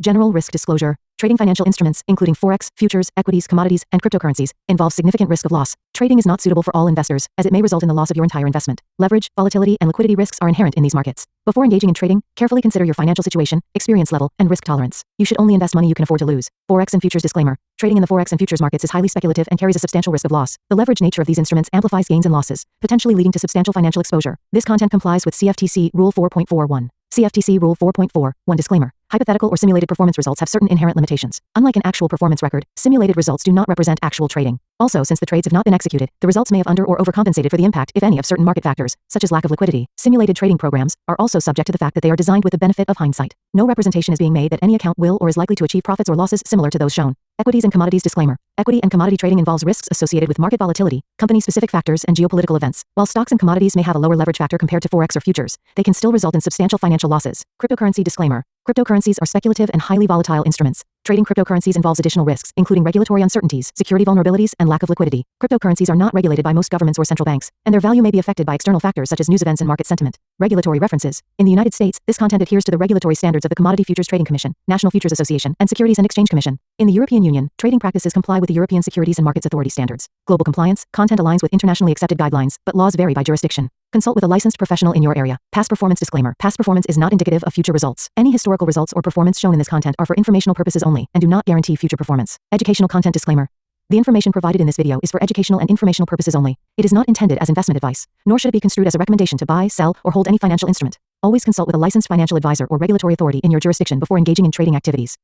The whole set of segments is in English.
General risk disclosure. Trading financial instruments, including forex, futures, equities, commodities, and cryptocurrencies, involves significant risk of loss. Trading is not suitable for all investors, as it may result in the loss of your entire investment. Leverage, volatility, and liquidity risks are inherent in these markets. Before engaging in trading, carefully consider your financial situation, experience level, and risk tolerance. You should only invest money you can afford to lose. Forex and futures disclaimer. Trading in the forex and futures markets is highly speculative and carries a substantial risk of loss. The leverage nature of these instruments amplifies gains and losses, potentially leading to substantial financial exposure. This content complies with CFTC Rule 4.41. CFTC Rule 4.41 disclaimer. Hypothetical or simulated performance results have certain inherent limitations. Unlike an actual performance record, simulated results do not represent actual trading. Also, since the trades have not been executed, the results may have under or overcompensated for the impact, if any, of certain market factors, such as lack of liquidity. Simulated trading programs are also subject to the fact that they are designed with the benefit of hindsight. No representation is being made that any account will or is likely to achieve profits or losses similar to those shown. Equities and commodities disclaimer. Equity and commodity trading involves risks associated with market volatility, company-specific factors, and geopolitical events. While stocks and commodities may have a lower leverage factor compared to forex or futures, they can still result in substantial financial losses. Cryptocurrency disclaimer. Cryptocurrencies are speculative and highly volatile instruments. Trading cryptocurrencies involves additional risks, including regulatory uncertainties, security vulnerabilities, and lack of liquidity. Cryptocurrencies are not regulated by most governments or central banks, and their value may be affected by external factors such as news events and market sentiment. Regulatory references. In the United States, this content adheres to the regulatory standards of the Commodity Futures Trading Commission, National Futures Association, and Securities and Exchange Commission. In the European Union, trading practices comply with the European Securities and Markets Authority standards. Global compliance, content aligns with internationally accepted guidelines, but laws vary by jurisdiction. Consult with a licensed professional in your area. Past performance disclaimer. Past performance is not indicative of future results. Any historical results or performance shown in this content are for informational purposes only and do not guarantee future performance. Educational content disclaimer. The information provided in this video is for educational and informational purposes only. It is not intended as investment advice, nor should it be construed as a recommendation to buy, sell, or hold any financial instrument. Always consult with a licensed financial advisor or regulatory authority in your jurisdiction before engaging in trading activities.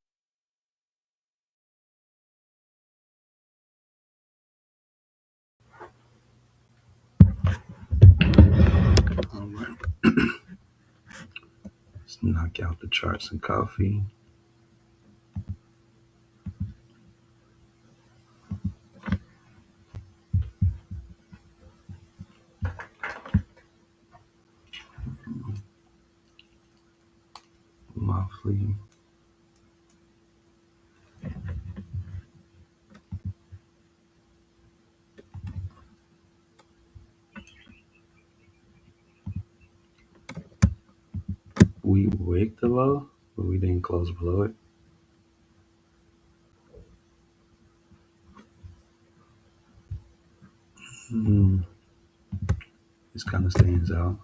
All right. Let's knock out the charts and coffee. Monthly. We wicked the low, but we didn't close below it. This kind of stands out.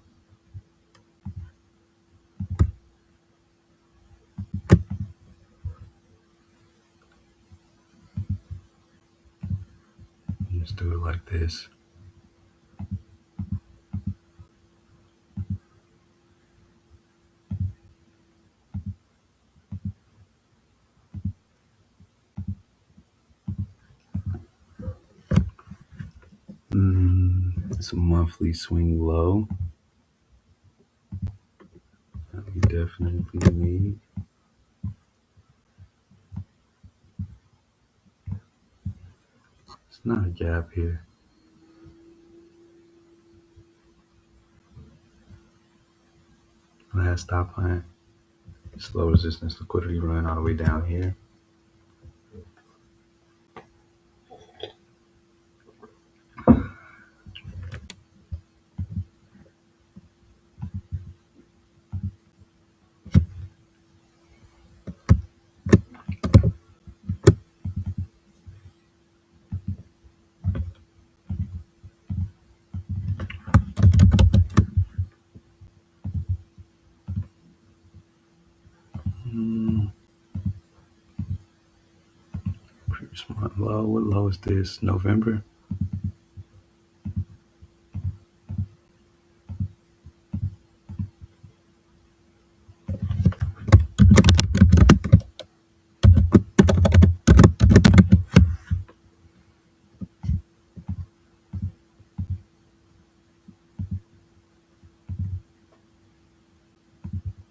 Just do it like this. It's a monthly swing low that we definitely need. It's not a gap here. Last stop line. Slow resistance liquidity run all the way down here. Pretty smart low. What low is this? November?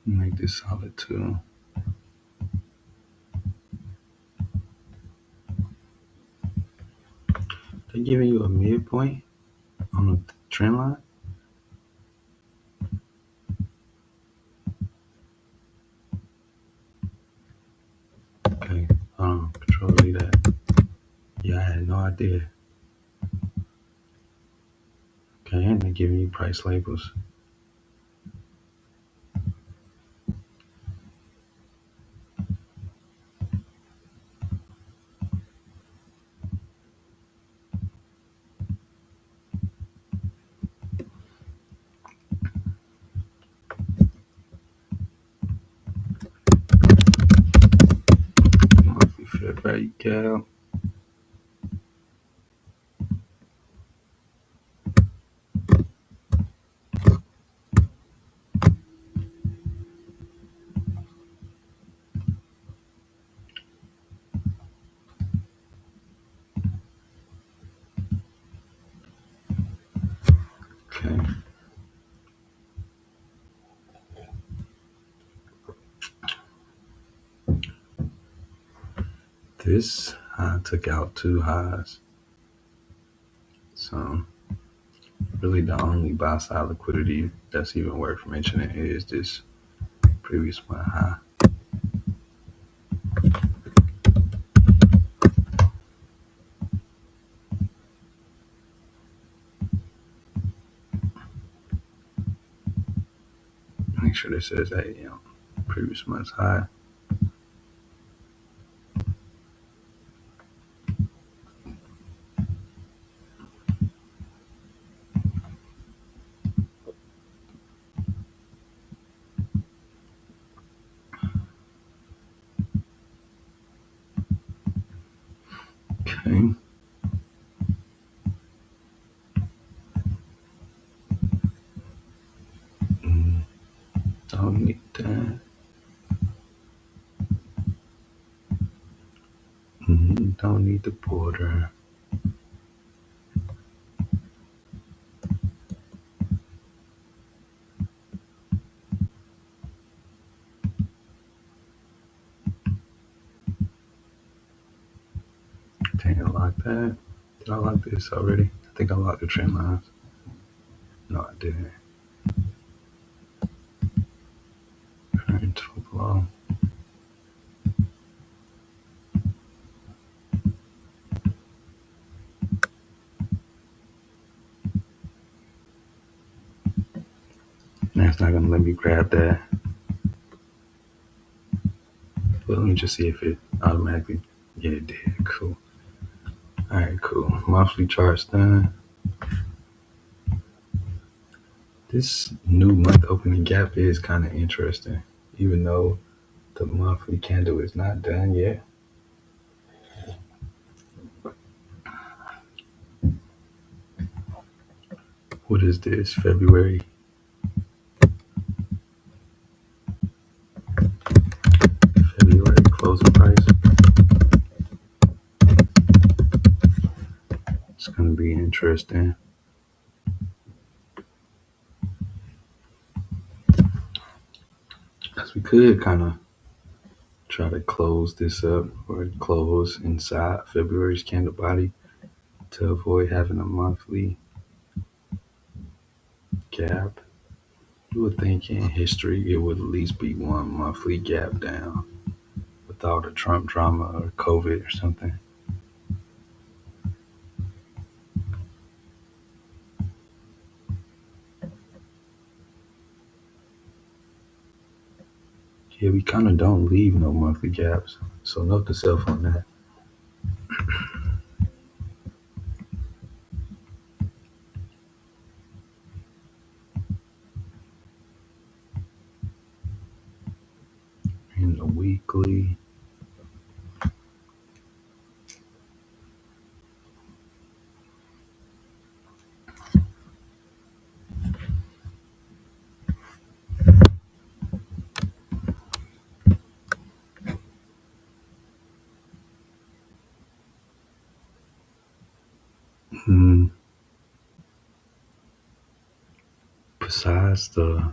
Make this solid too. They're giving you a midpoint on the trend line. Okay, control Z that. Yeah, I had no idea. Okay, and they're giving you price labels. Right gap. Okay. This took out two highs. So really the only buy side liquidity that's even worth mentioning is this previous one high. Make sure this says that, previous month's high. Okay. Don't need that. Don't need the border. Dang, I locked that. Did I lock this already? I think I locked the trend lines. No, I didn't. Current to below. Now it's not gonna let me grab that. But let me just see if it automatically. Yeah, it did. Cool. Alright, cool. Monthly charts done. This new month opening gap is kind of interesting, even though the monthly candle is not done yet. What is this? February closing price. It's gonna be interesting. Because we could kind of try to close this up or close inside February's candle body to avoid having a monthly gap. You would think in history it would at least be one monthly gap down without a Trump drama or COVID or something. Yeah, we kind of don't leave no monthly gaps. So note to self on that. In the weekly, hmm, besides the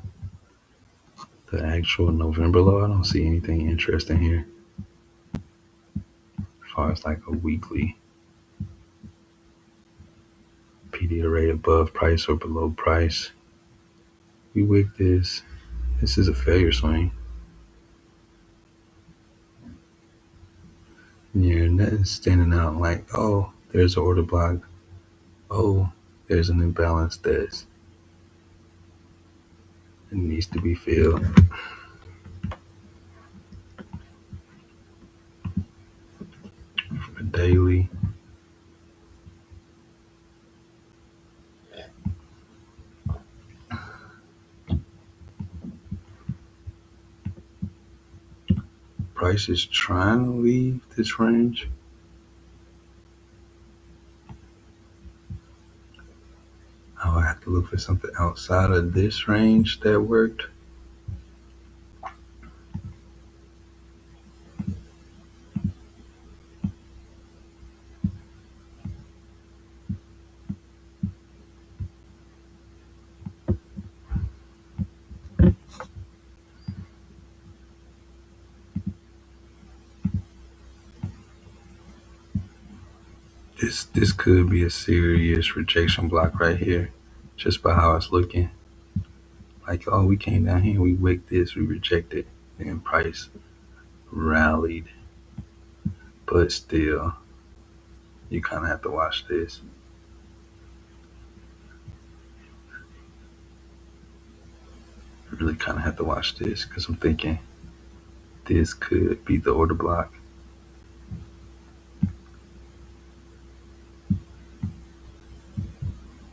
actual November low, I don't see anything interesting here as far as like a weekly PD array above price or below price. We wick this. This is a failure swing. Yeah, nothing's standing out like, oh, there's an order block. Oh, there's an imbalance that needs to be filled. For daily, price is trying to leave this range. I would have to look for something outside of this range that worked. This could be a serious rejection block right here, just by how it's looking. Like, oh, we came down here, we wicked this, we rejected, and price rallied, but still, you kind of have to watch this. You really kind of have to watch this because I'm thinking this could be the order block.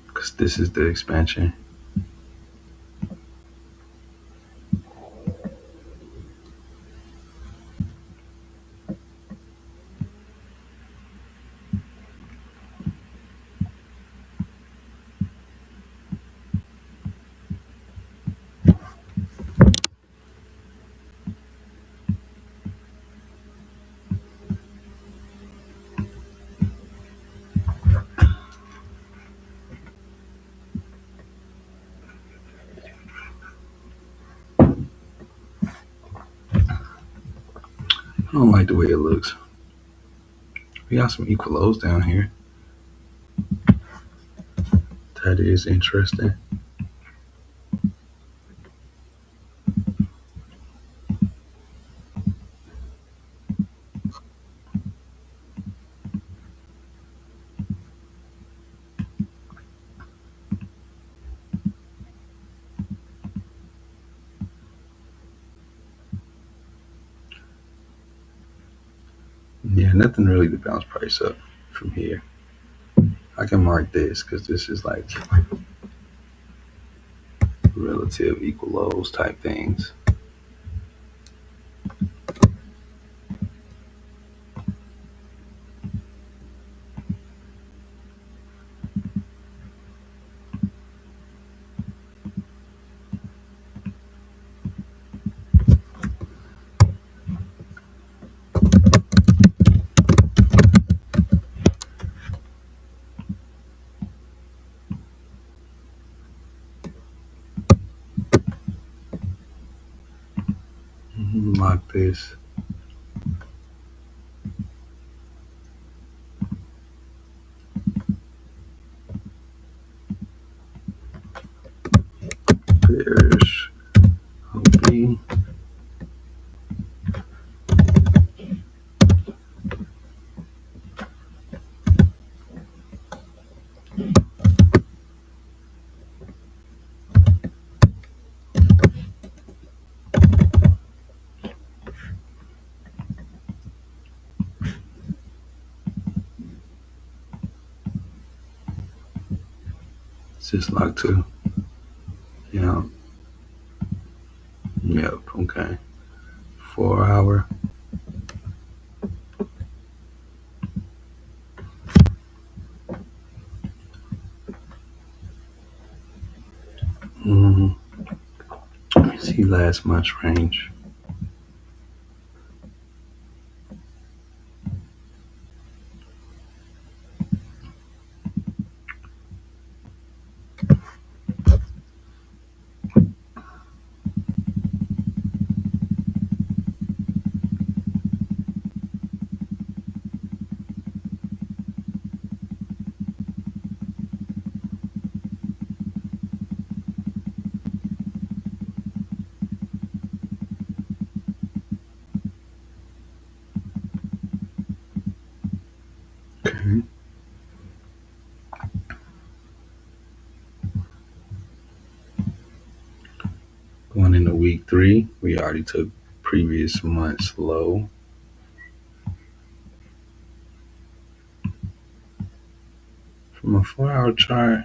Because this is the expansion. I don't like the way it looks. We got some equal lows down here. That is interesting. Yeah, nothing really to bounce price up from here. I can mark this because this is like relative equal lows type things. Mark this. Bearish. OB. It's just locked too. Yeah. Yep. Okay. 4 hour. Mm-hmm. Let me see last month's range. Okay. Going into week 3, we already took previous month's low. From a 4 hour chart,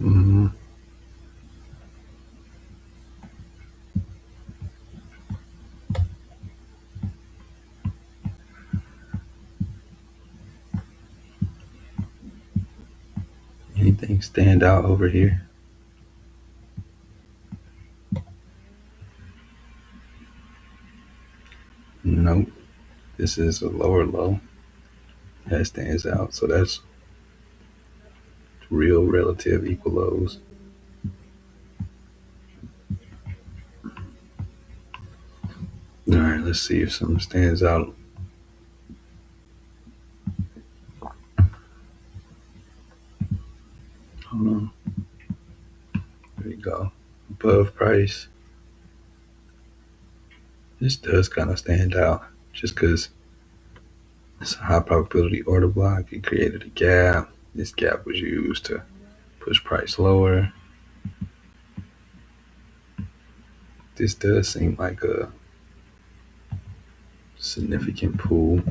mm, anything stand out over here? Nope. This is a lower low that stands out. So that's real relative equal lows. All right, let's see if something stands out. Hold on. There you go. Above price. This does kind of stand out just because it's a high probability order block. It created a gap. This gap was used to push price lower. This does seem like a significant pool.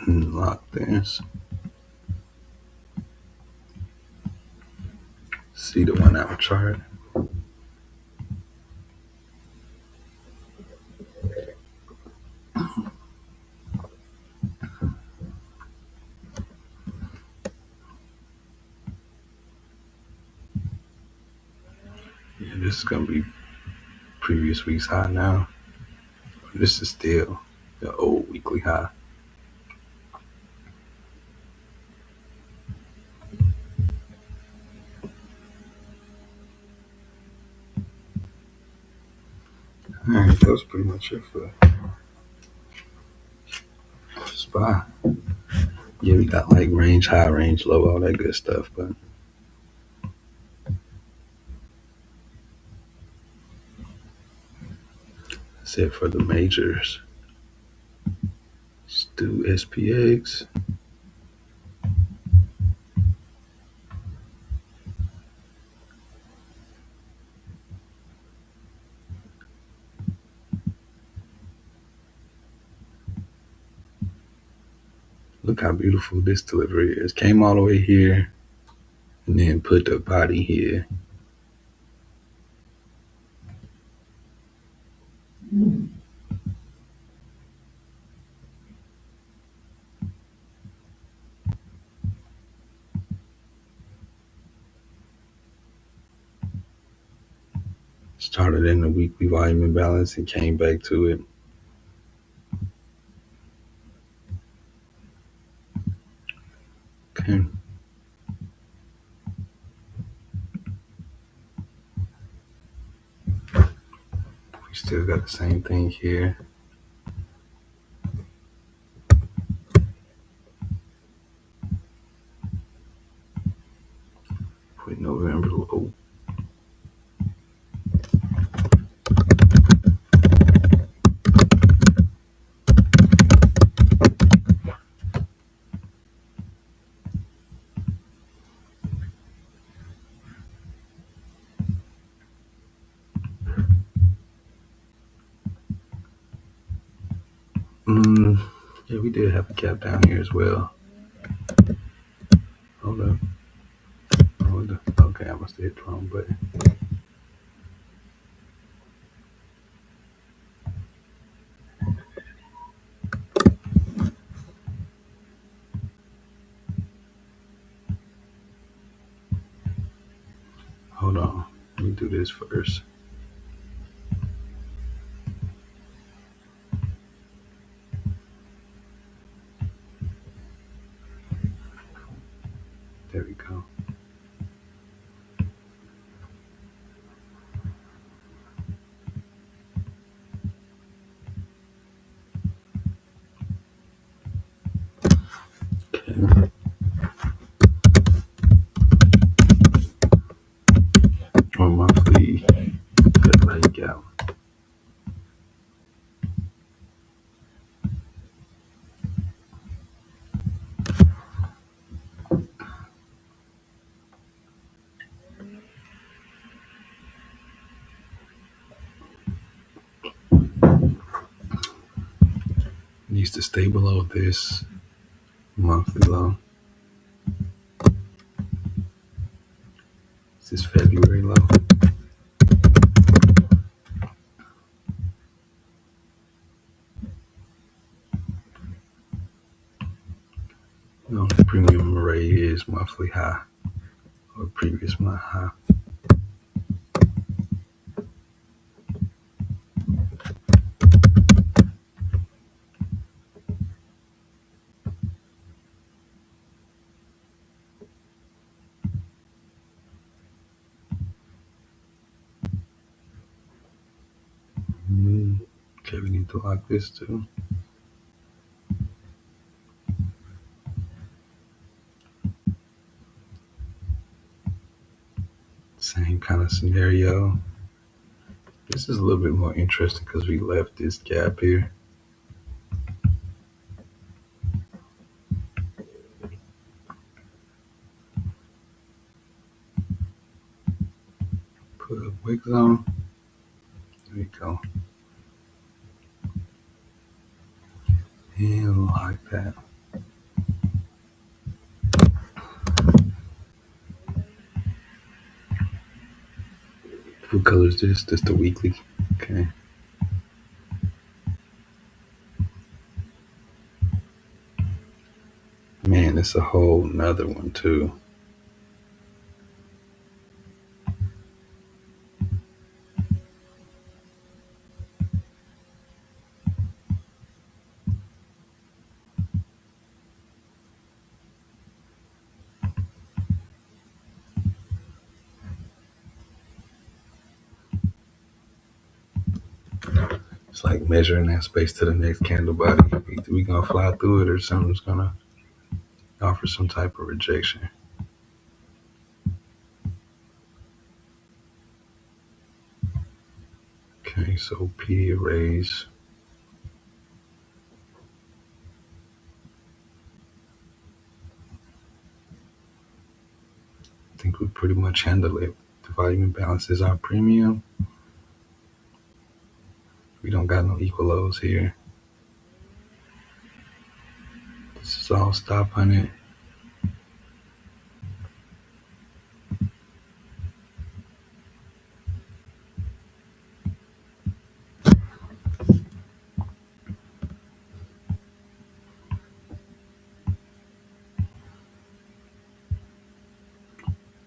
Lock this. See the 1 hour chart. Yeah, this is gonna be previous week's high now. This is still the old weekly high. All right, that was pretty much it for SPY. Yeah, we got like range high, range low, all that good stuff, but that's it for the majors. Let's do SPX. Look how beautiful this delivery is. Came all the way here and then put the body here. Started in the weekly volume imbalance and came back to it. Okay. We still got the same thing here. Put November low. Yeah, we did have a gap down here as well. Hold up. Okay, I must have hit the wrong button. Hold on. Let me do this first. There we go. Okay. On monthly breakout. needs to stay below this monthly low. This is February low. No, the premium array is monthly high or previous month high. Okay, we need to lock this too. Same kind of scenario. This is a little bit more interesting because we left this gap here. Put a wick on. There we go. And like that. What color is this? This the weekly. Okay. Man, it's a whole nother one too. It's like measuring that space to the next candle body. Either we gonna fly through it or something's gonna offer some type of rejection. Okay, so P arrays. I think we pretty much handle it. The volume imbalance is our premium. We don't got no equal lows here. This is all stop on it.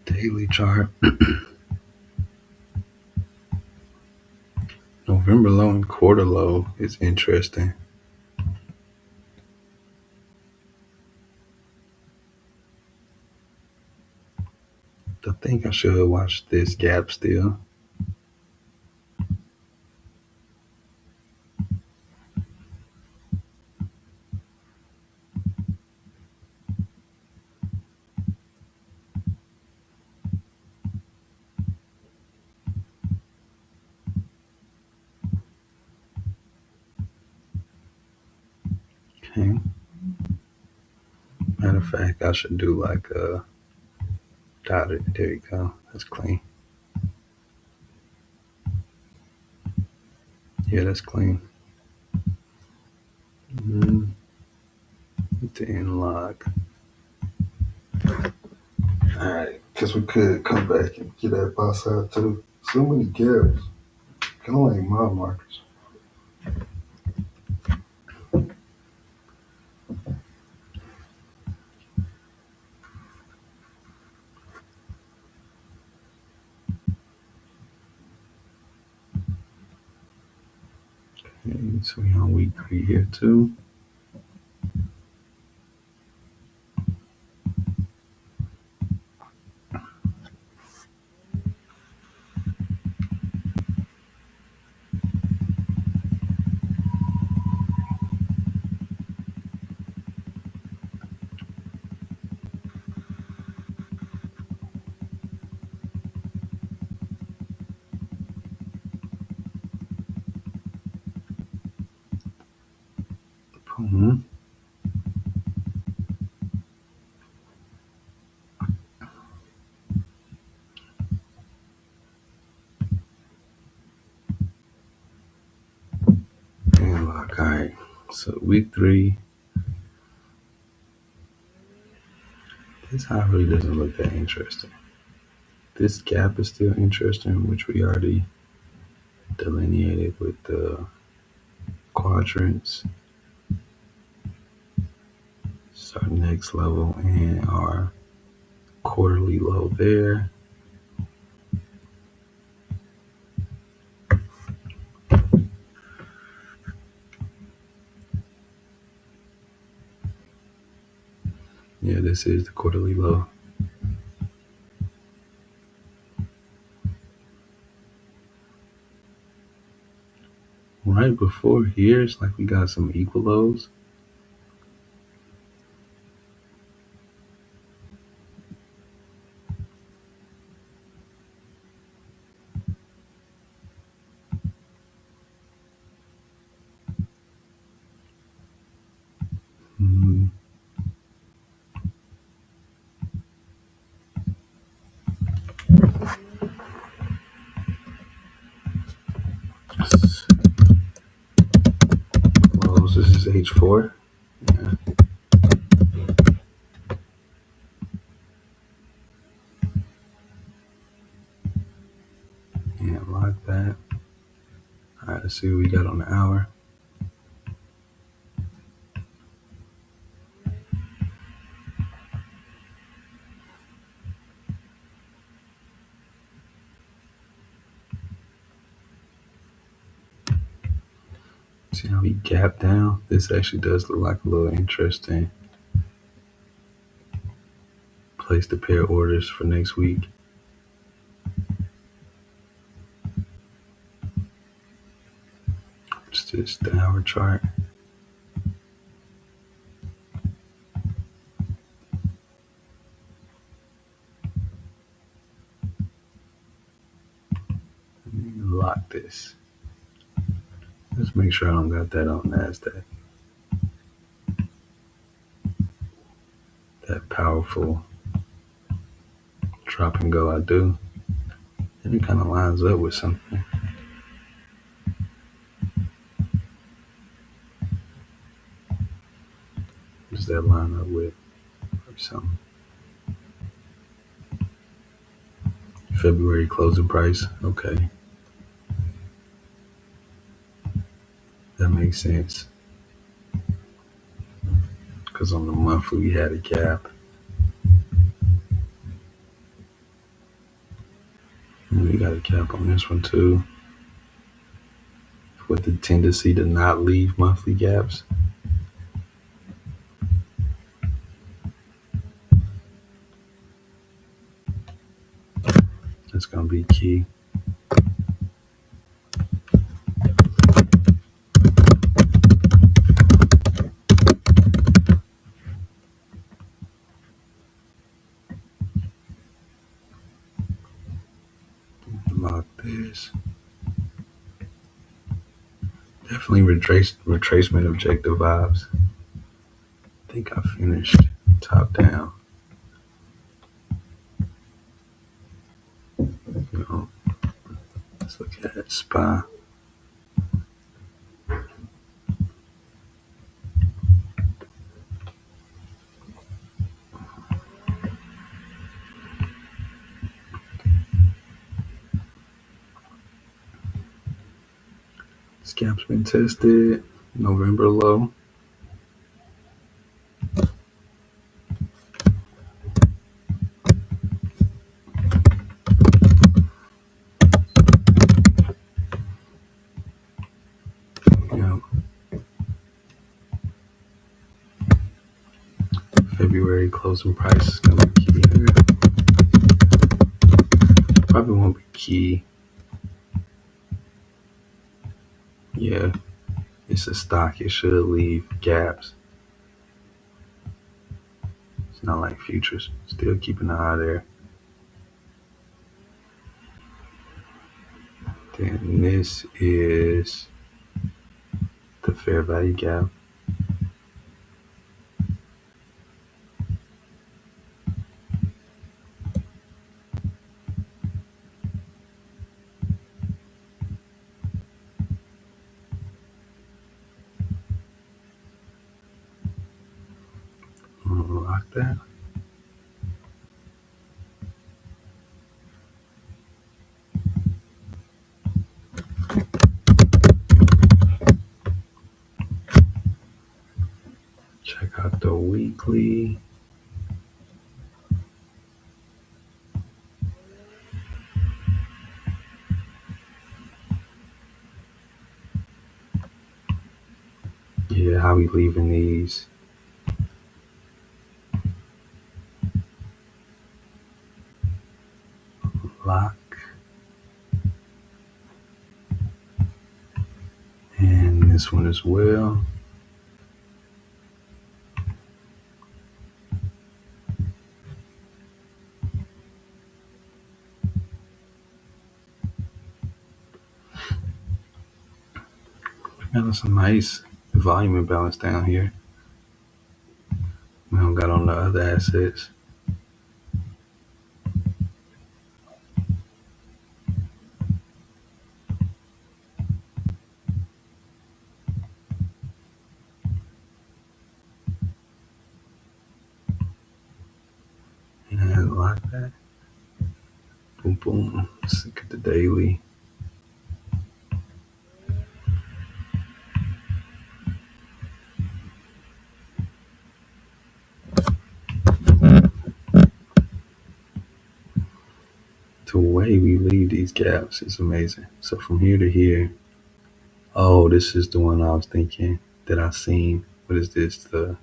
Daily chart. November low and quarter low is interesting. I think I should watch this gap still. Okay. Matter of fact, I should do like a dotted. There you go. That's clean. Yeah, that's clean. The end log. Alright, because we could come back and get that buy side too. So many gaps. Kind of like mile markers. Okay, so we on week 3 here too. Boom. And log. Alright. So week 3, this high really doesn't look that interesting. This gap is still interesting, which we already delineated with the quadrants. So our next level and our quarterly low there. Yeah, this is the quarterly low. Right before here, it's like we got some equal lows. Mm, Lows, this is H4. Yeah. Yeah, like that. All right, let's see what we got on the hour. See how we gap down? This actually does look like a little interesting place to pair orders for next week. It's just the hour chart. Lock this. Let's make sure I don't got that on NASDAQ. That powerful drop and go I do. And it kind of lines up with something. What does that line up with? Or something. February closing price. Okay. That makes sense. Because on the monthly we had a gap. And we got a gap on this one too. With the tendency to not leave monthly gaps. That's going to be key. Lock this. Definitely retracement objective vibes. I think I finished top down. Let's look at SPY. This gap's been tested. November low. February closing price is going to be key here. Probably won't be key. Yeah, it's a stock. It should leave gaps. It's not like futures. Still keeping an eye there. Then this is the fair value gap. Lock that. Check out the weekly. Yeah, how we leaving these. Lock. And this one as well. Got some nice volume imbalance down here. We don't got on the other assets. And lock that. Boom, boom. Let's look at the daily. The way we leave these gaps is amazing. So from here to here, oh, this is the one I was thinking that I seen. What is this? The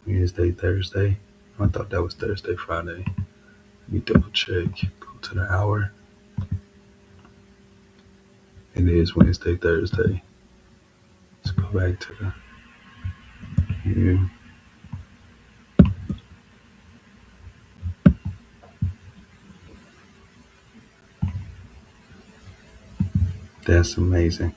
Wednesday, Thursday? I thought that was Thursday, Friday. Let me double check. Go to the hour. It is Wednesday, Thursday. Let's go back to here. That's amazing.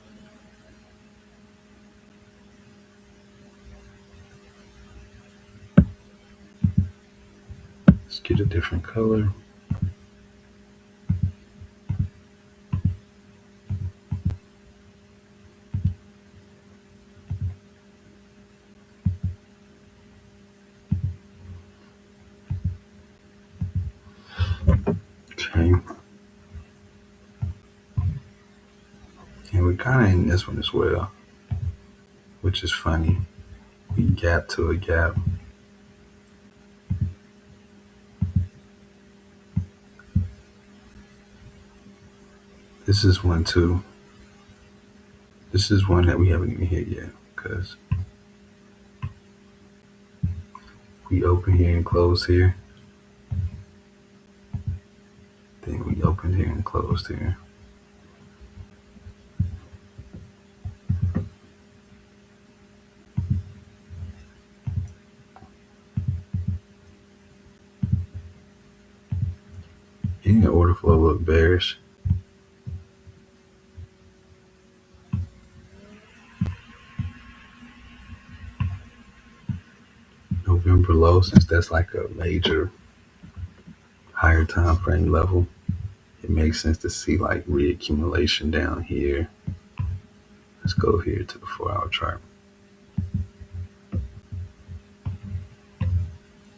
Let's get a different color. Okay. And we're kind of in this one as well, which is funny. We gap to a gap. This is one too. This is one that we haven't even hit yet because we open here and close here. Then we opened here and closed here. And the order flow look bearish. November low, since that's like a major higher time frame level, it makes sense to see like reaccumulation down here. Let's go here to the 4-hour chart.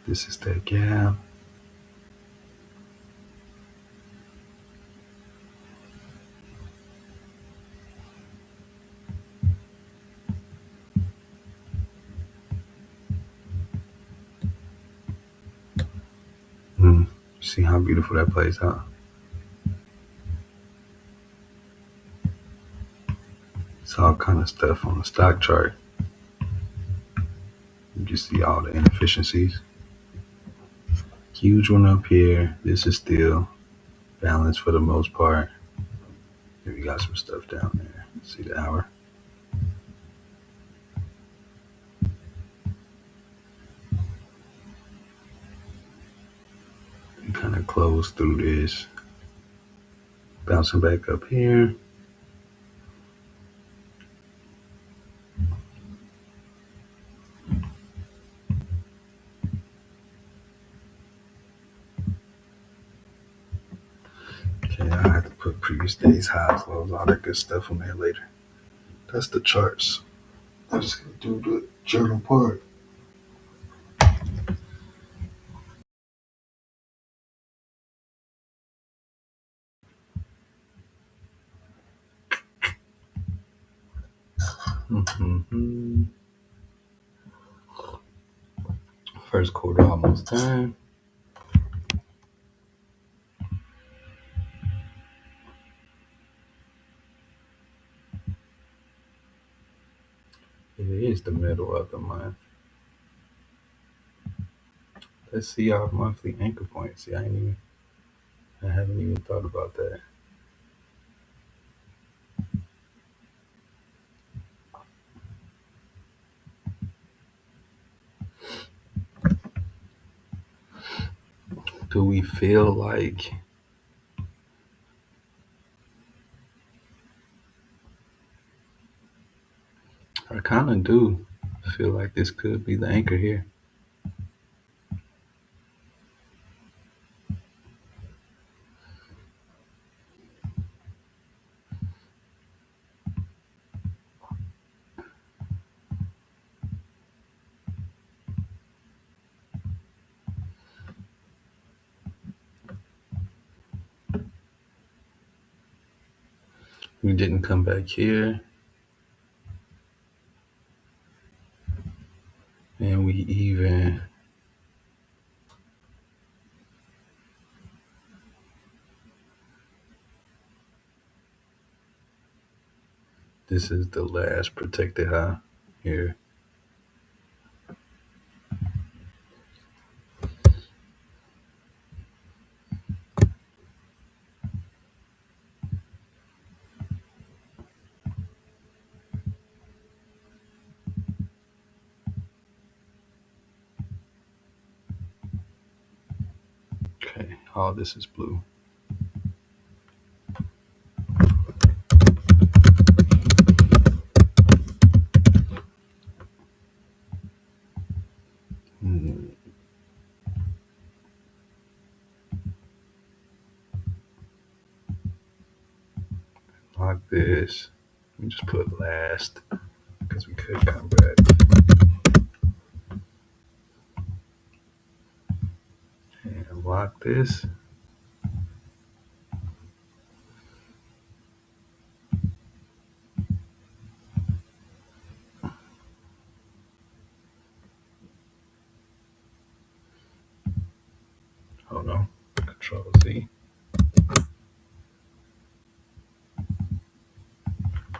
This is that gap. See how beautiful that plays out. It's all kind of stuff on the stock chart. You can see all the inefficiencies. Huge one up here. This is still balanced for the most part. Then we got some stuff down there. See the hour. And kind of close through this. Bouncing back up here. Okay, I have to put previous days, highs, lows, all that good stuff on there later. That's the charts. I'm just gonna do the journal part. Mhm. First quarter almost done. It is the middle of the month. Let's see our monthly anchor points. See, I haven't even thought about that. Do we feel like I kind of do feel like this could be the anchor here. We didn't come back here, and we even this is the last protected high here. Okay, all this is blue. Hmm, like this. We just put last because we could come back. And lock this. Hold on. Control Z.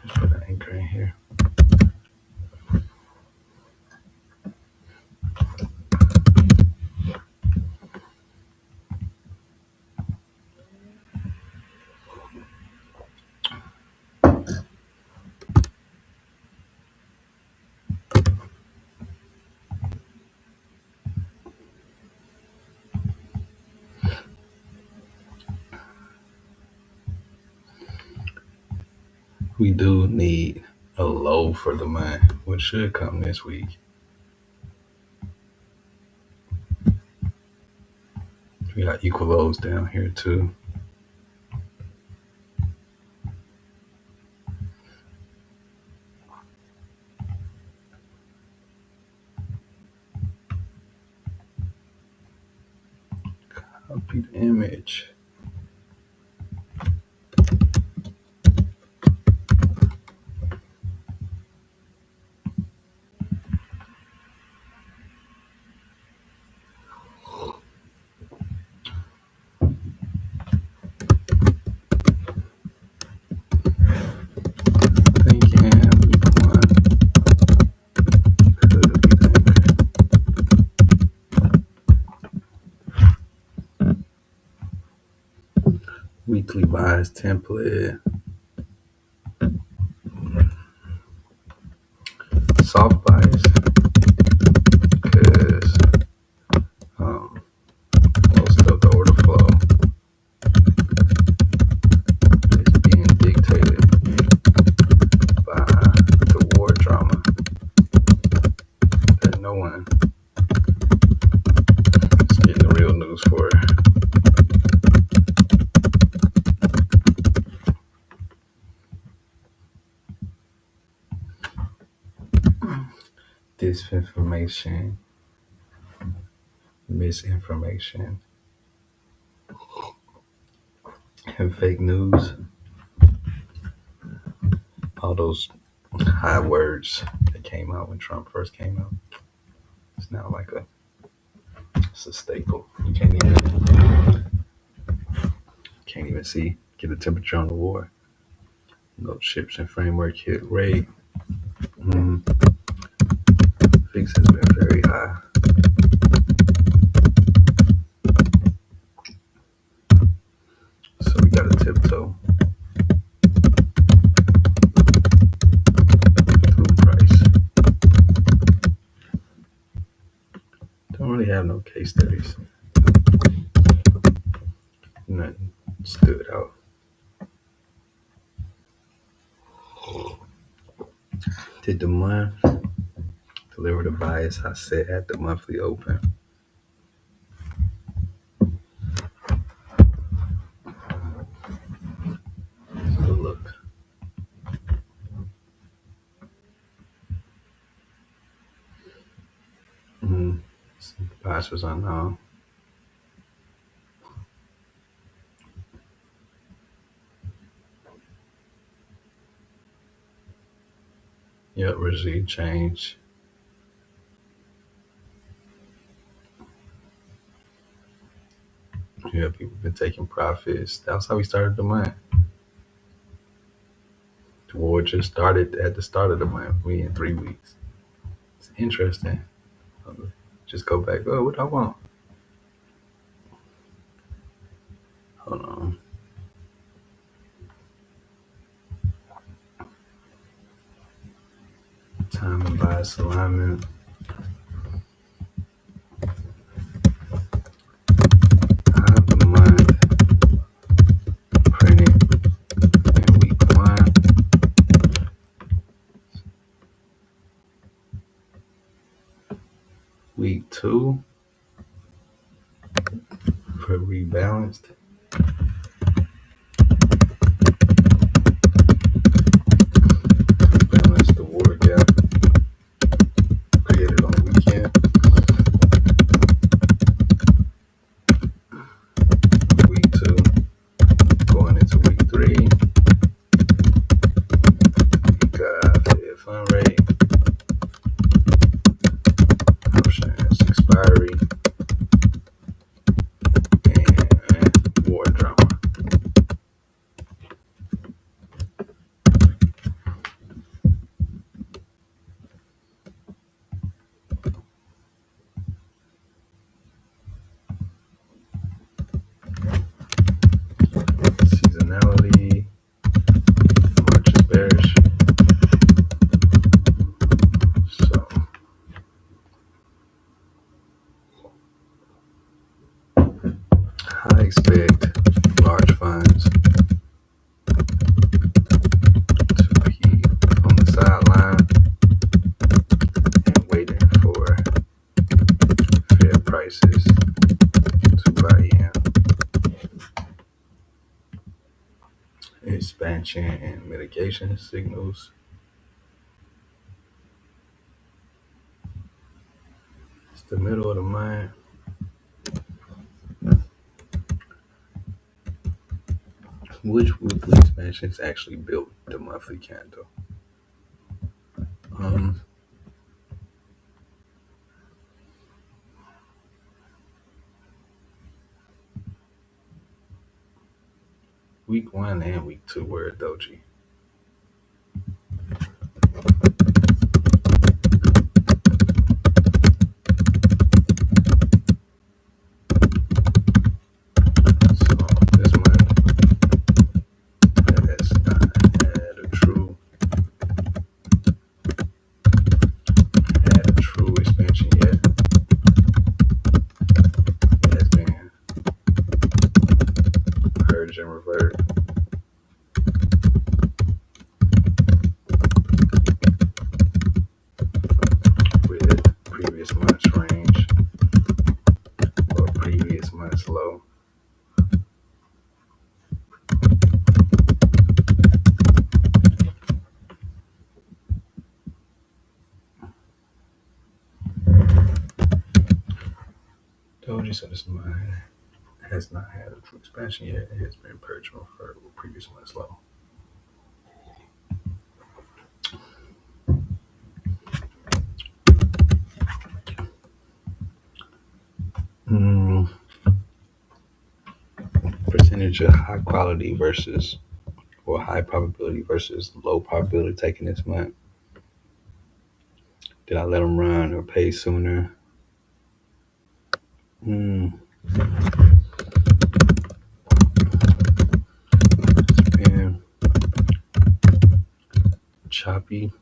Just put an anchor in here. We do need a low for the month, which should come this week. We got equal lows down here too. Copy the image. Thinking week one could be the anchor. Weekly buys template. Soft buys. Because most of the order flow is being dictated by the war drama that no one is getting the real news for. Disinformation, misinformation, and fake news. All those high words that came out when Trump first came out. It's now like it's a staple. You can't even see get a temperature on the war. No ships and framework hit rate. Mm, Fix has been very high. So we got a tiptoe through price. Don't really have no case studies. Nothing stood out. Did the month deliver the bias I set at the monthly open? Good look. Mm, Bias was unknown. Yep, regime change. Yeah, people been taking profits. That's how we started the month. The war just started at the start of the month. We in 3 weeks. It's interesting. Just go back. Oh, what I want? Hold on. Time and bias alignment. How the month printed in week 1. Week 2 for rebalanced. Balance the war gap created on the weekend. Week 2 going into week 3. We got Fed fund rate, options expiry, and war drama. Seasonality. March is bearish. So I expect large funds to be on the sideline and waiting for Fed prices to buy in. Expansion and mitigation signals. It's the middle of the month. Which weekly expansions actually built the monthly candle? Um, Week 1 and week 2 were a doji. So this month has not had a true expansion yet. It has been purge and revert. With previous month's range or previous month's low. Doji, so this month has not had a true expansion yet. It has been purged and referred with previous month's low. percentage of high quality versus or high probability versus low probability taking this month? Did I let them run or pay sooner? Mm, it's been choppy.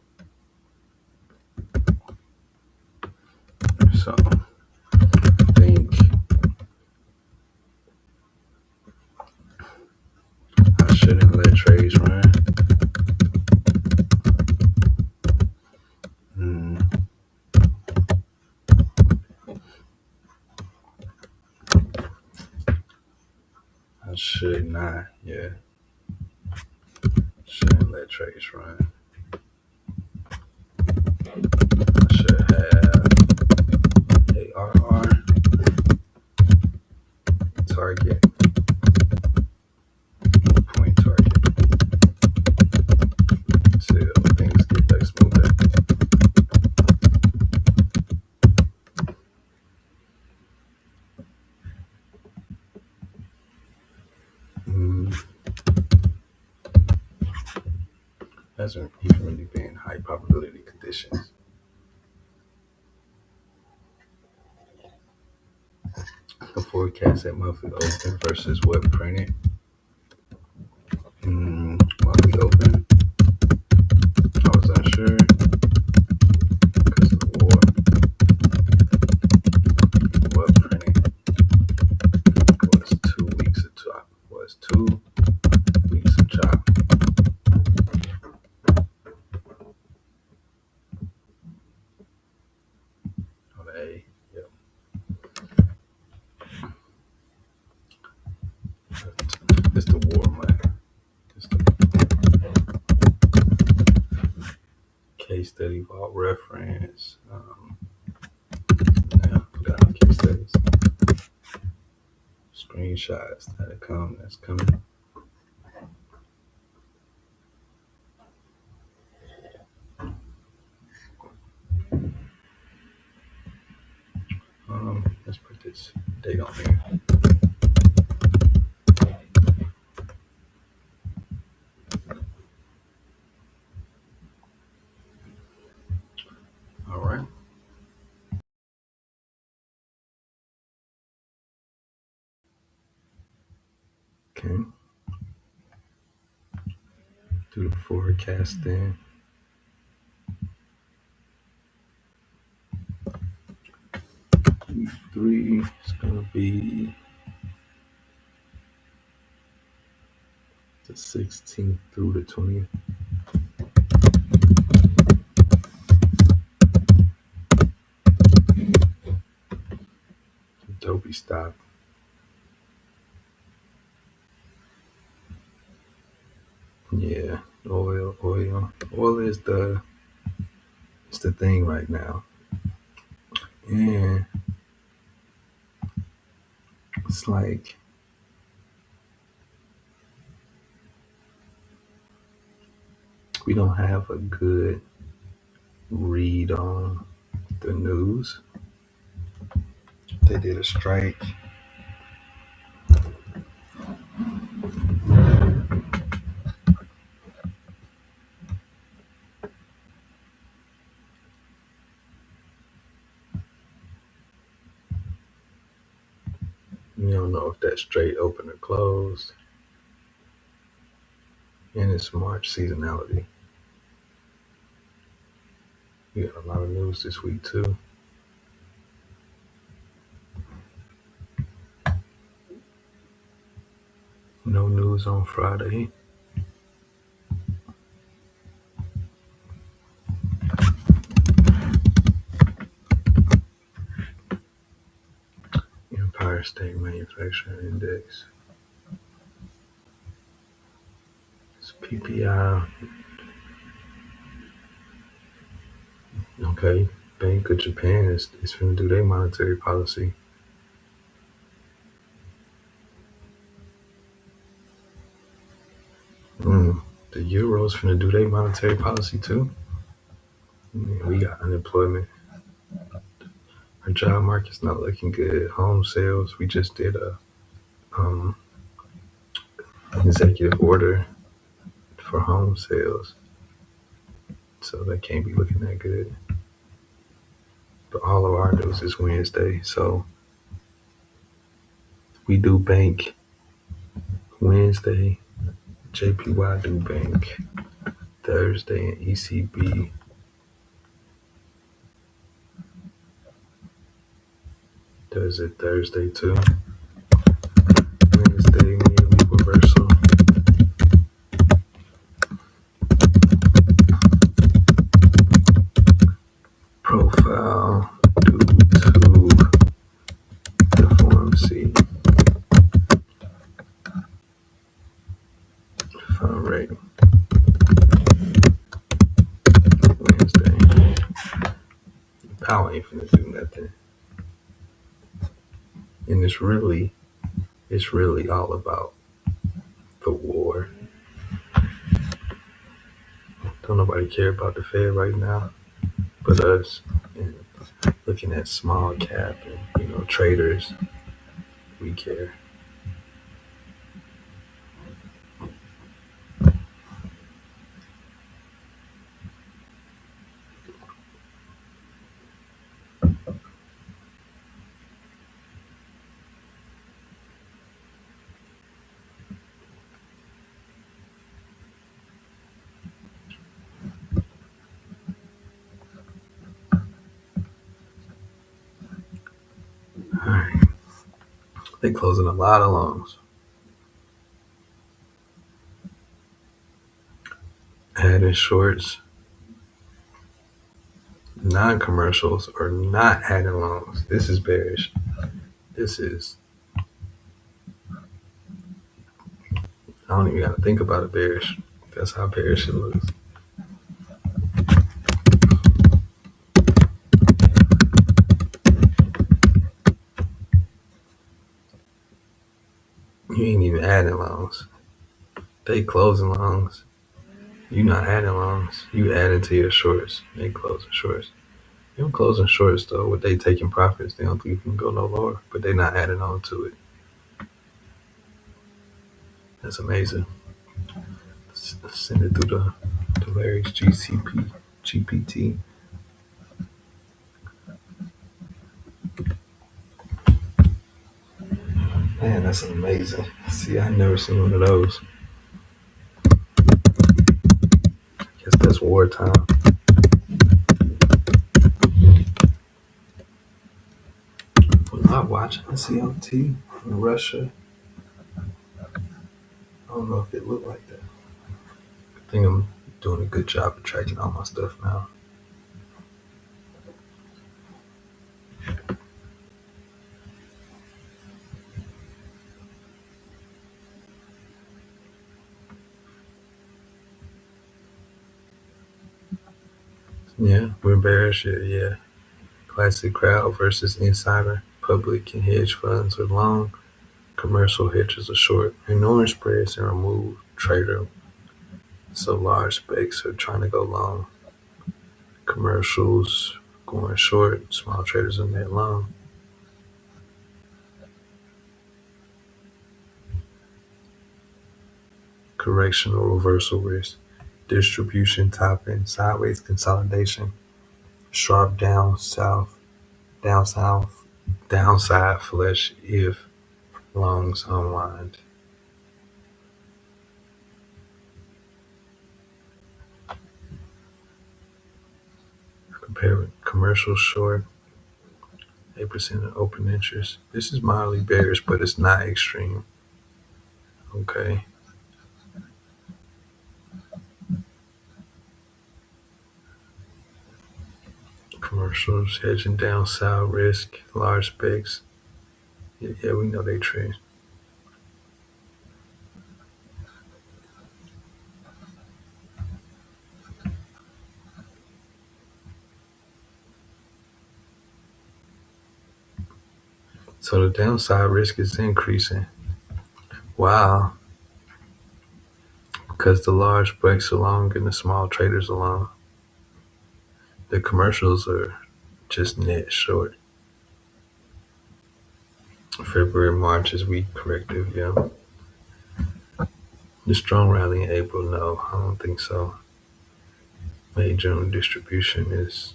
So I think I shouldn't let trades run. Mm, I should not. Yeah, shouldn't let trades run. I should have ARR target, point target till things get back smoother. Mm, hasn't even really been high probability conditions. The forecast at monthly open versus what printed. Monthly open, I was unsure because of the war. What printed was 2 weeks of chop. Was 2 weeks of chop. On the A. Yep. It's the war month. It's the case study vault reference. Yeah, got our case studies. Screenshots that come. That's coming. Let's put this date on here. All right. Okay. Do the forecast then. Week 3 is gonna be the 16th through the 20th. Adobe stock. Yeah, oil is the thing right now, and it's like we don't have a good read on the news. They did a strike. We don't know if that's straight open or closed. And it's March seasonality. We got a lot of news this week too. No news on Friday. Empire State Manufacturing Index. It's PPI. Okay. Bank of Japan is going to do their monetary policy. The Euro's finna do their monetary policy too. We got unemployment. Our job market's not looking good. Home sales, we just did a executive order for home sales. So they can't be looking that good. But all of our news is Wednesday. So we do bank Wednesday, JPY do bank Thursday, and ECB does it Thursday too. Wednesday, nearly reversal. Profile due to the Form C. Fund rate. Wednesday. Powell ain't finna do nothing. And it's really all about the war. Don't nobody care about the Fed right now but us. And looking at small cap and traders, we care. All right. They closing a lot of loans. Adding shorts. Non-commercials are not adding loans. This is bearish. I don't even gotta think about it bearish. That's how bearish it looks. You ain't even adding loans. They closing loans. You not adding loans. You adding to your shorts. They closing shorts. Them closing shorts though, with they taking profits, they don't think you can go no lower, but they not adding on to it. That's amazing. Send it through the Larry's GPT. Man, that's amazing. See, I never seen one of those. Guess that's wartime. Was not watching the CLT in Russia. I don't know if it looked like that. I think I'm doing a good job of tracking all my stuff now. Yeah, we're bearish. Yeah. Classic crowd versus insider. Public and hedge funds are long. Commercial hedges are short. Ignoring spreads and remove trader. So large specs are trying to go long. Commercials going short. Small traders are net long. Correctional reversal risk. Distribution topping. Sideways consolidation. Sharp downside flush if longs unwind. Compare with commercial short, 8% of open interest. This is mildly bearish, but it's not extreme. Okay. Commercials hedging downside risk, large specs. Yeah, we know they trade. So the downside risk is increasing. Wow. Because the large breaks are long and the small traders are long. The commercials are just net short. February, March is weak corrective, yeah. The strong rally in April, no, I don't think so. May June distribution is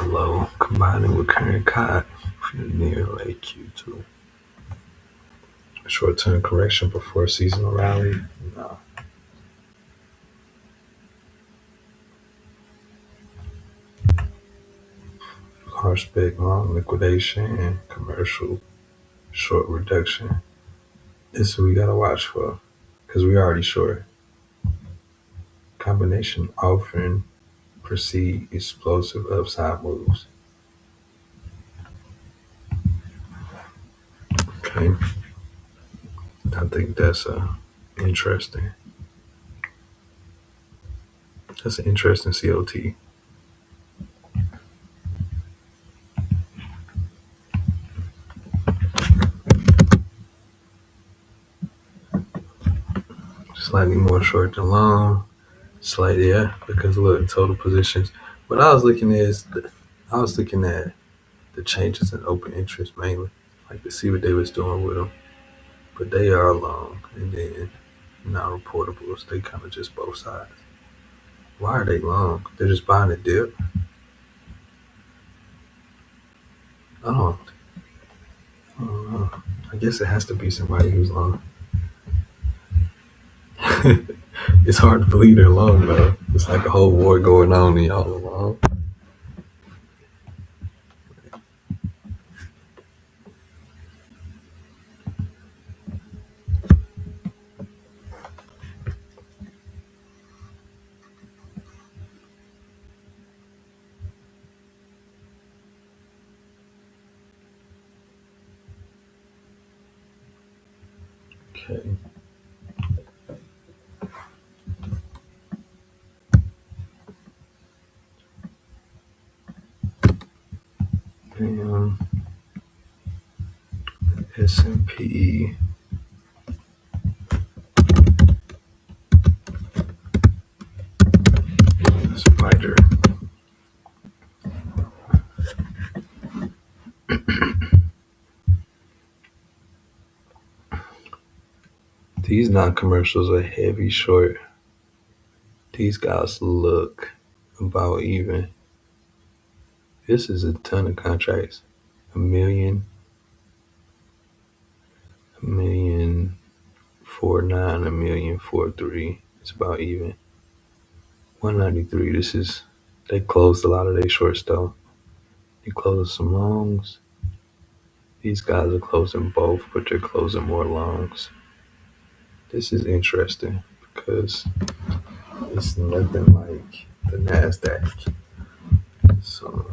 low, combining with current COT near late Q2. Short term correction before seasonal rally, no. Large spec long liquidation and commercial short reduction. This is what we gotta watch for, because we already short. Combination offering proceed explosive upside moves. Okay, I think that's interesting. That's an interesting COT. Slightly more short than long. Slightly, yeah, because look, total positions. What I was looking is, I was looking at the changes in open interest mainly, like to see what they was doing with them. But they are long, and then non-reportables. They kind of just both sides. Why are they long? They're just buying a dip. Oh, I don't know. I guess it has to be somebody who's long. It's hard to believe they're long though. It's like a whole war going on and y'all are long. Okay. And S&P spider. These non-commercials are heavy short. These guys look about even. This is a ton of contracts. A million, 1,000,049, 1,000,043. It's about even. 193. This is, they closed a lot of their shorts though. They closed some longs. These guys are closing both, but they're closing more longs. This is interesting because it's nothing like the NASDAQ. So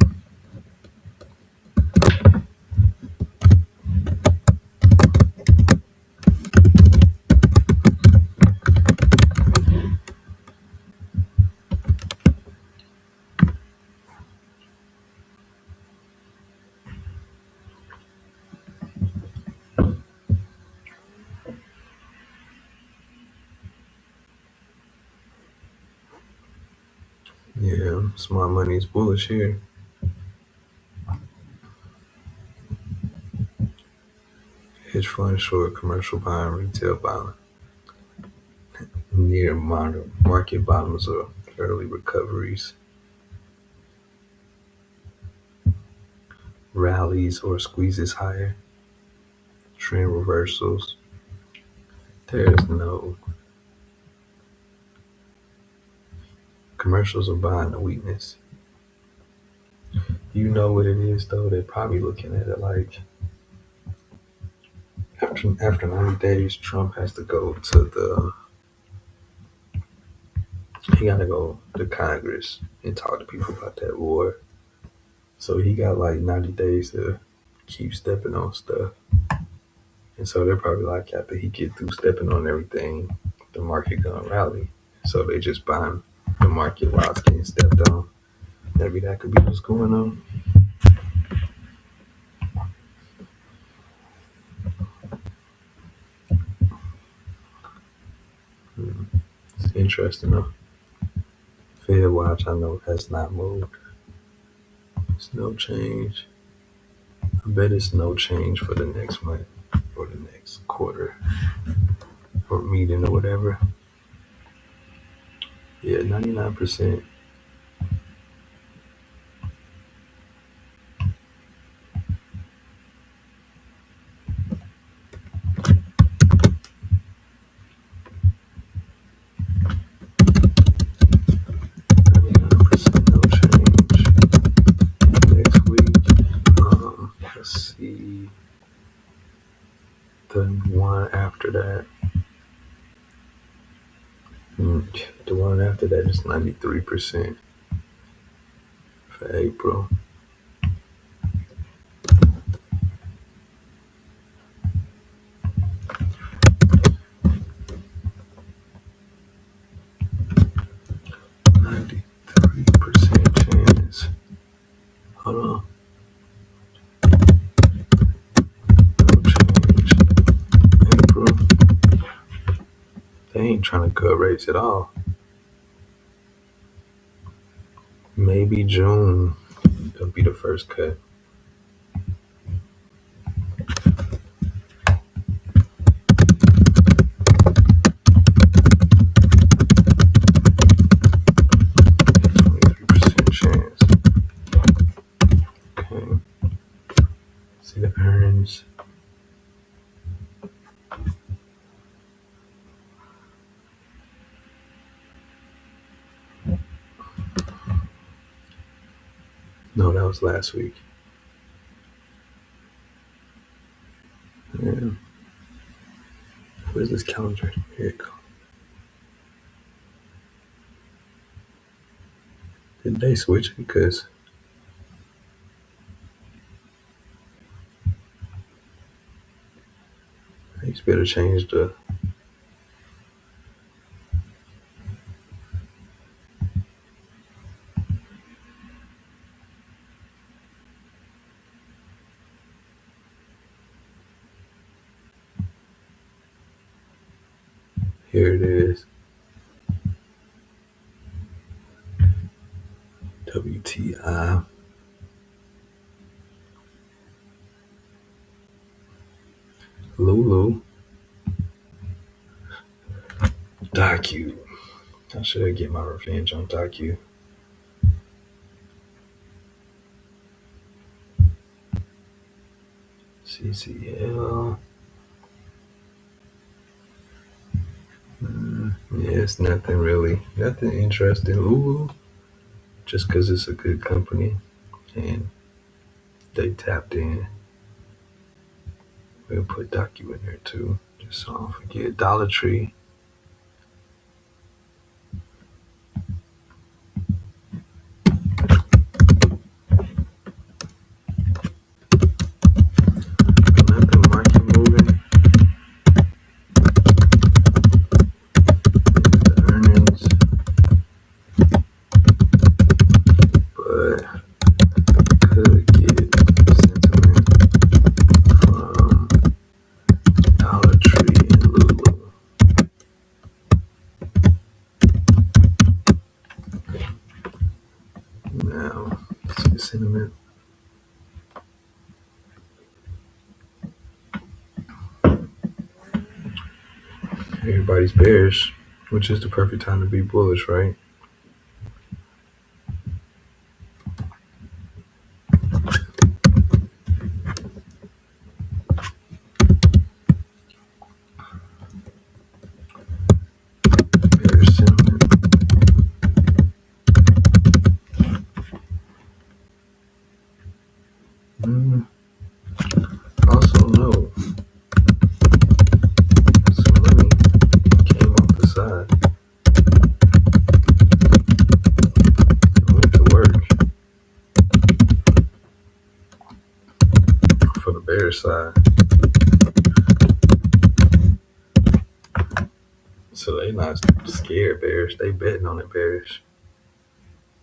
yeah, smart money is bullish here. Hedge fund short, commercial buying, retail buying. Near market bottoms or early recoveries. Rallies or squeezes higher. Trend reversals. There's no commercials are buying the weakness. You know what it is though? They're probably looking at it like after 90 days, Trump has to go to he gotta go to Congress and talk to people about that war. So he got like 90 days to keep stepping on stuff. And so they're probably like, after he get through stepping on everything, the market gonna rally. So they just buying the market while it's getting stepped on. Maybe that could be what's going on. It's interesting though. Fed watch, I know has not moved. It's no change. I bet it's no change for the next month or the next quarter or meeting or whatever. Yeah, 99%. No change. Next week, let's see. The one after that. The one after that is 93% for April. Chance. Hold on. No change. April. They ain't trying to cut rates at all. Maybe June. That'll be the first cut. Chance. Okay. See the earnings. No, that was last week. Yeah. Where's this calendar? Here it goes. Did they switch it? Because they used to be able to change the. Here it is. WTI. Lulu. Docu. I should get my revenge on Docu. CCL. Yeah, it's nothing really. Nothing interesting. Lulu. Just because it's a good company and they tapped in. We'll put Docu in there too. Just so I don't forget. Dollar Tree. Nothing market moving. The earnings. But could get sentiment from Dollar Tree and Lulu. Now, see the sentiment. Everybody's bearish, which is the perfect time to be bullish, right? Bearish sentiment. Also, no. Some money came off the side. Went to work for the bearish side. So they not scared bearish. They betting on it bearish.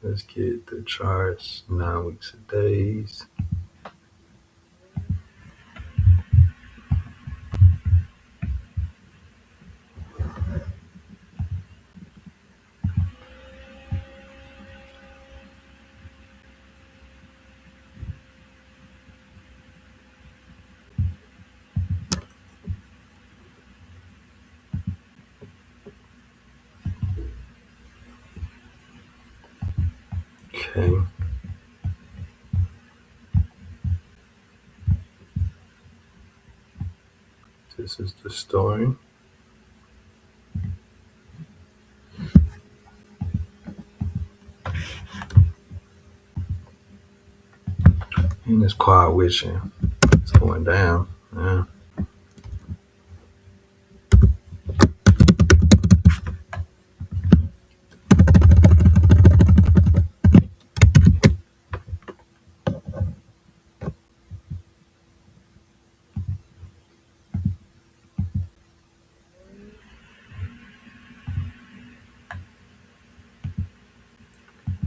Let's get the charts. 9 weeks of days. Okay. This is the story. And it's quiet witching. It's going down. Yeah.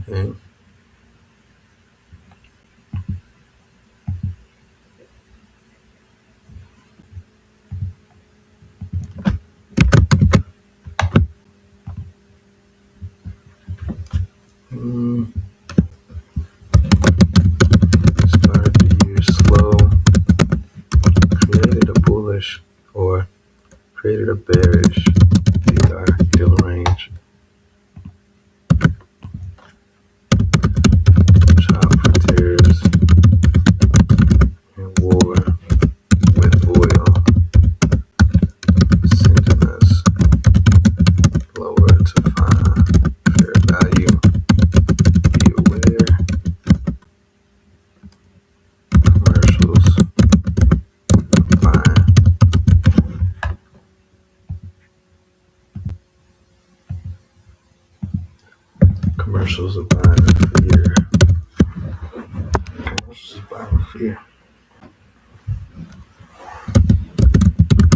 And, mm, started the year slow, created a bullish or created a bearish DR deal range. Shop for tears and war with oil, sending us lower to find fair value. Be aware. Commercials. Buying. Commercials of buying fear. Commercials of buying fear.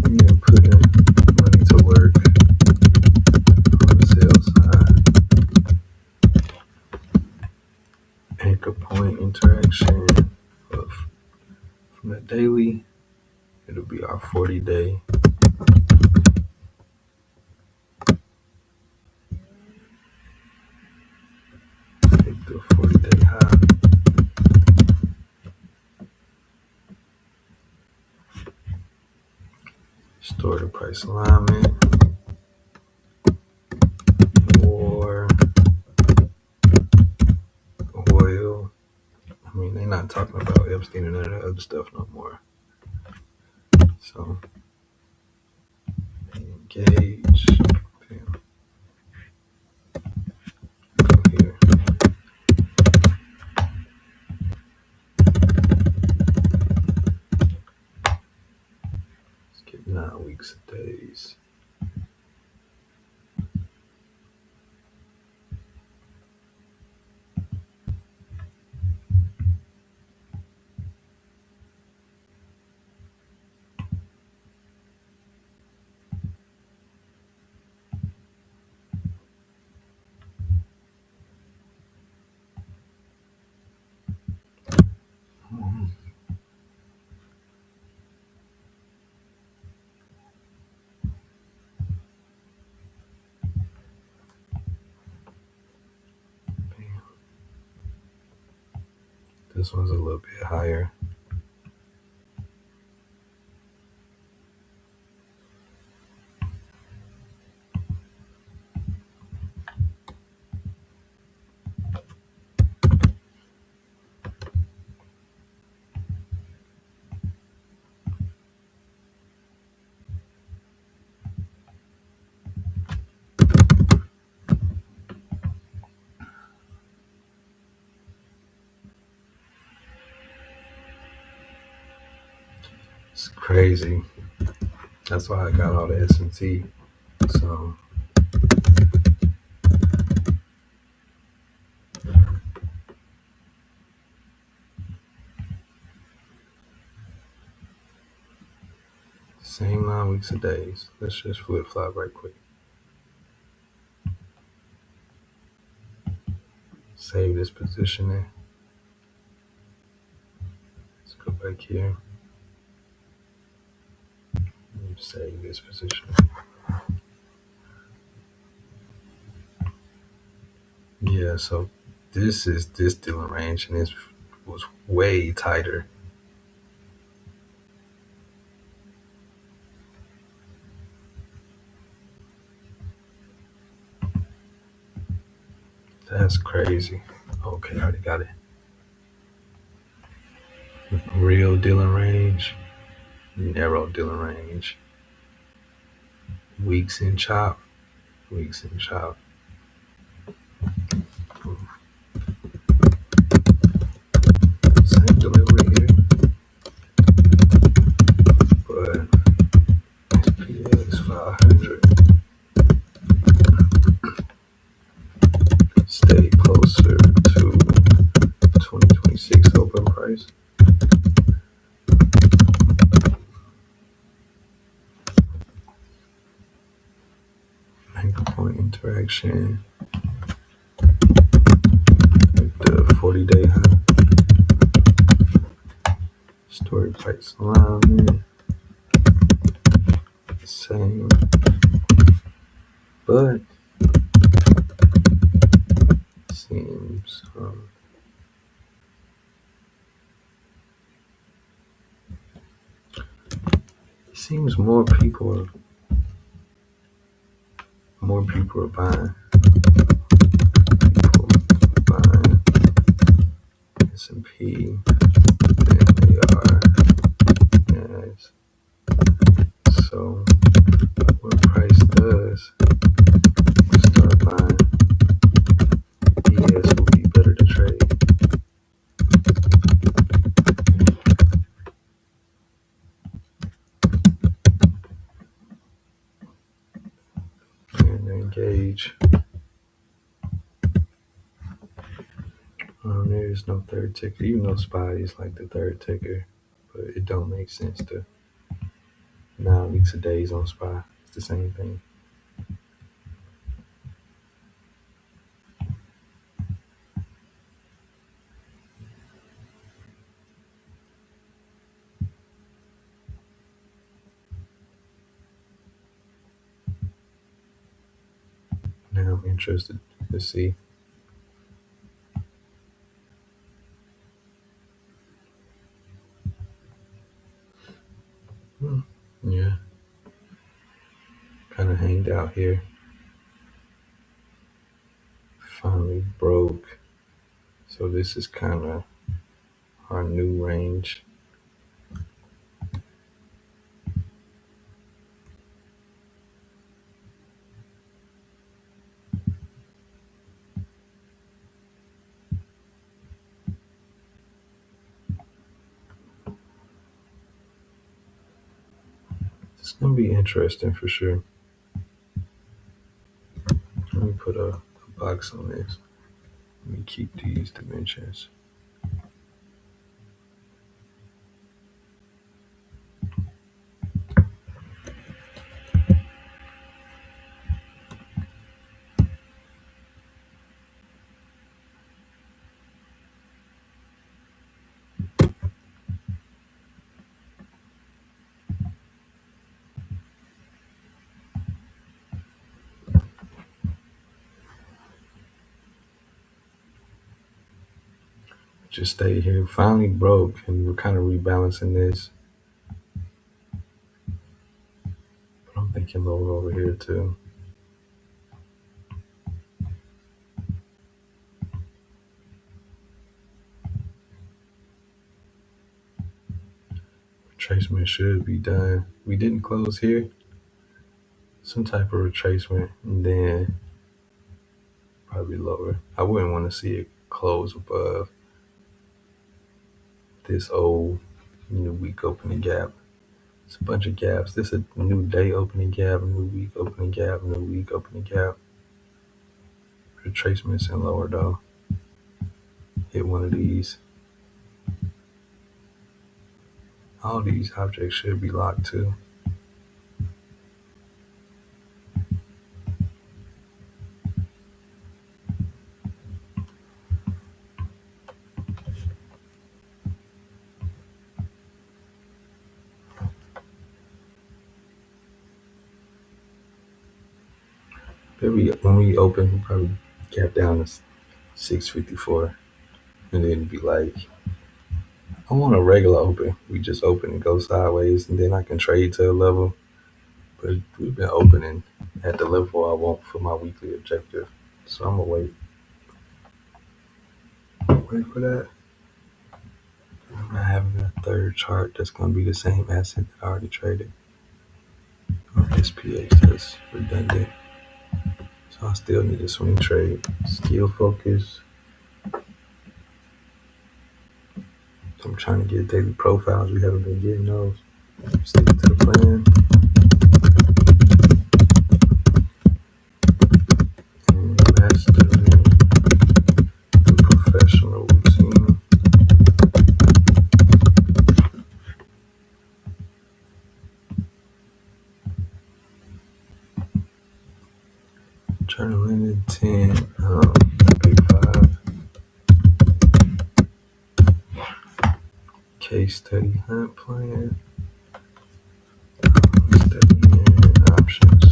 We are putting money to work on the sales side. Anchor point interaction of from the daily. It'll be our 40-day. Take the 40-day high. Store the price alignment. War. Oil. I mean, they're not talking about Epstein and none of that other stuff no more. So, engage. Bam. Go here. Let's get 9 weeks of days. This one's a little bit higher. It's crazy. That's why I got all the S&T. So same 9 weeks of days. Let's just flip flop right quick. Save this positioning. Let's go back here. Save this position. Yeah, so this is this dealing range, and this was way tighter. That's crazy. Okay, I already got it. Real dealing range, narrow dealing range, weeks in chop, weeks in chop. Same delivery here, but SPX 500 stay closer to 2026 open price. Anchor point interaction with the 40-day high. Story price alignment, same, but seems seems more people are buying. People buying S&P than they are as. So what price does start buying, ES will be better to trade. And engage. There's no third ticker, even though SPY is like the third ticker, but it don't make sense to 9 weeks of days on SPY. It's the same thing. Now I'm interested to see. Yeah, kind of hanged out here. Finally broke. So this is kind of our new range. It's gonna be interesting for sure. Let me put a box on this. Let me keep these dimensions. Just stay here. Finally broke, and we're kind of rebalancing this. But I'm thinking lower over here too. Retracement should be done. We didn't close here. Some type of retracement, and then probably lower. I wouldn't want to see it close above this old new week opening gap. It's a bunch of gaps. This is a new day opening gap, new week opening gap, new week opening gap. Retracements and lower though. Hit one of these. All these objects should be locked too. Maybe when we open, we probably gap down to 654, and then be like, I want a regular open. We just open and go sideways, and then I can trade to a level. But we've been opening at the level I want for my weekly objective, so I'm gonna wait. Wait for that. I'm not having a third chart that's going to be the same asset that I already traded. Or SPH that's redundant. So I still need a swing trade. Skill focus. I'm trying to get daily profiles. We haven't been getting those. Stick to the plan. And mastering the professional routine. Journaling intent. Big five. Case study hunt plan. Study and options.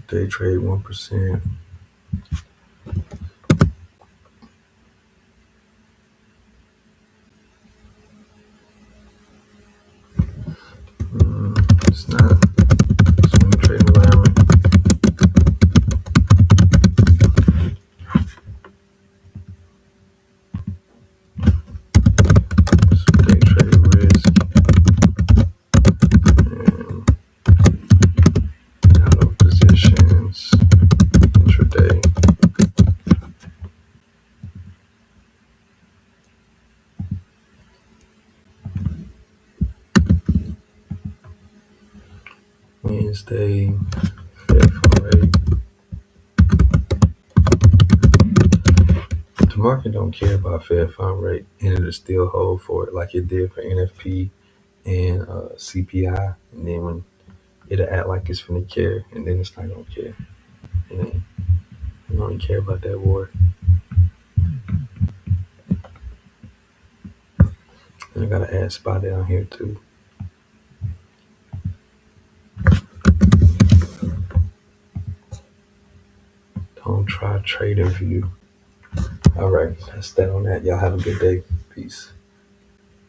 Day trade 1%. It's not swing trade environment. Some day trade risk and out of positions intraday. Wednesday, Fed fund rate. The market don't care about Fed fund rate, and it'll still hold for it like it did for NFP and CPI. And then when it'll act like it's finna care, and then it's not gonna care. And they don't care about that war. And I gotta add SPY down here too. Don't try TradingView. All right, that's that on that. Y'all have a good day. Peace.